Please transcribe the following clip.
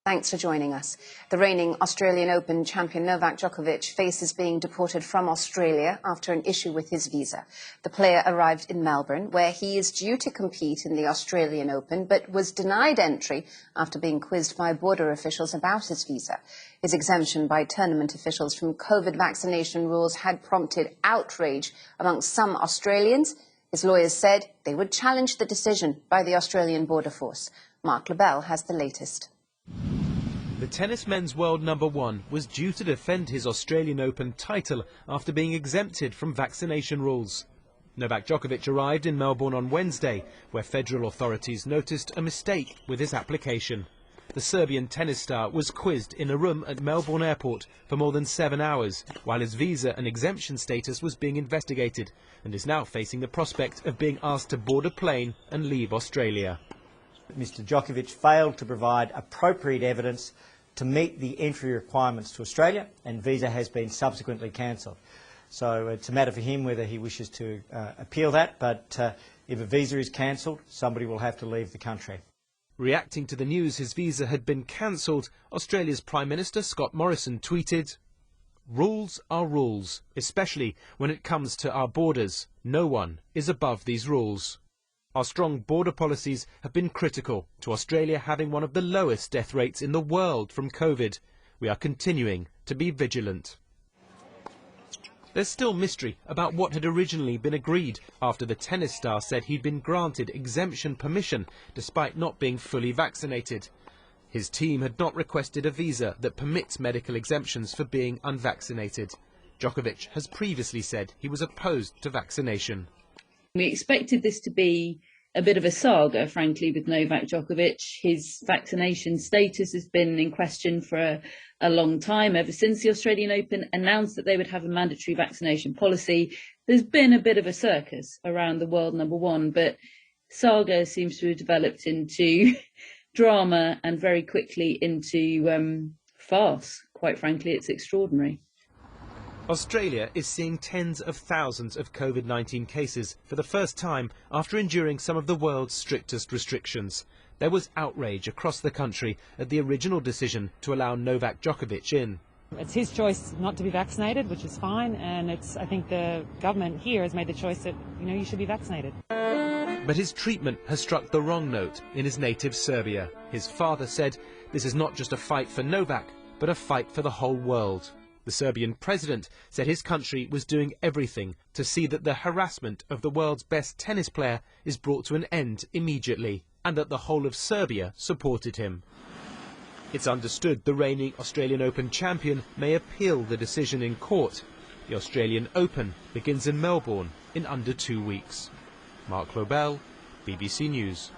Thanks for joining us. The reigning Australian Open champion Novak Djokovic faces being deported from Australia after an issue with his visa. The player arrived in Melbourne, where he is due to compete in the Australian Open, but was denied entry after being quizzed by border officials about his visa. His exemption by tournament officials from COVID vaccination rules had prompted outrage amongst some Australians. His lawyers said they would challenge the decision by the Australian Border Force. Mark Lebel has the latest. The tennis men's world #1 was due to defend his Australian Open title after being exempted from vaccination rules. Novak Djokovic arrived in Melbourne on Wednesday, where federal authorities noticed a mistake with his application. The Serbian tennis star was quizzed in a room at Melbourne Airport for more than 7 hours, while his visa and exemption status was being investigated, and is now facing the prospect of being asked to board a plane and leave Australia. Mr Djokovic failed to provide appropriate evidence to meet the entry requirements to Australia, and visa has been subsequently cancelled. So it's a matter for him whether he wishes to appeal that, but if a visa is cancelled, somebody will have to leave the country. Reacting to the news his visa had been cancelled, Australia's Prime Minister Scott Morrison tweeted, "Rules are rules, especially when it comes to our borders. No one is above these rules." Our strong border policies have been critical to Australia having one of the lowest death rates in the world from COVID. We are continuing to be vigilant. There's still mystery about what had originally been agreed after the tennis star said he'd been granted exemption permission despite not being fully vaccinated. His team had not requested a visa that permits medical exemptions for being unvaccinated. Djokovic has previously said he was opposed to vaccination. We expected this to be a bit of a saga, frankly, with Novak Djokovic. His vaccination status has been in question for a long time. Ever since the Australian Open announced that they would have a mandatory vaccination policy, there's been a bit of a circus around the world #1, but saga seems to have developed into drama and very quickly into farce. Quite frankly, it's extraordinary. Australia is seeing tens of thousands of COVID-19 cases for the first time after enduring some of the world's strictest restrictions. There was outrage across the country at the original decision to allow Novak Djokovic in. It's his choice not to be vaccinated, which is fine, and I think the government here has made the choice that, you should be vaccinated. But his treatment has struck the wrong note in his native Serbia. His father said this is not just a fight for Novak, but a fight for the whole world. The Serbian president said his country was doing everything to see that the harassment of the world's best tennis player is brought to an end immediately, and that the whole of Serbia supported him. It's understood the reigning Australian Open champion may appeal the decision in court. The Australian Open begins in Melbourne in under 2 weeks. Mark Lebel, BBC News.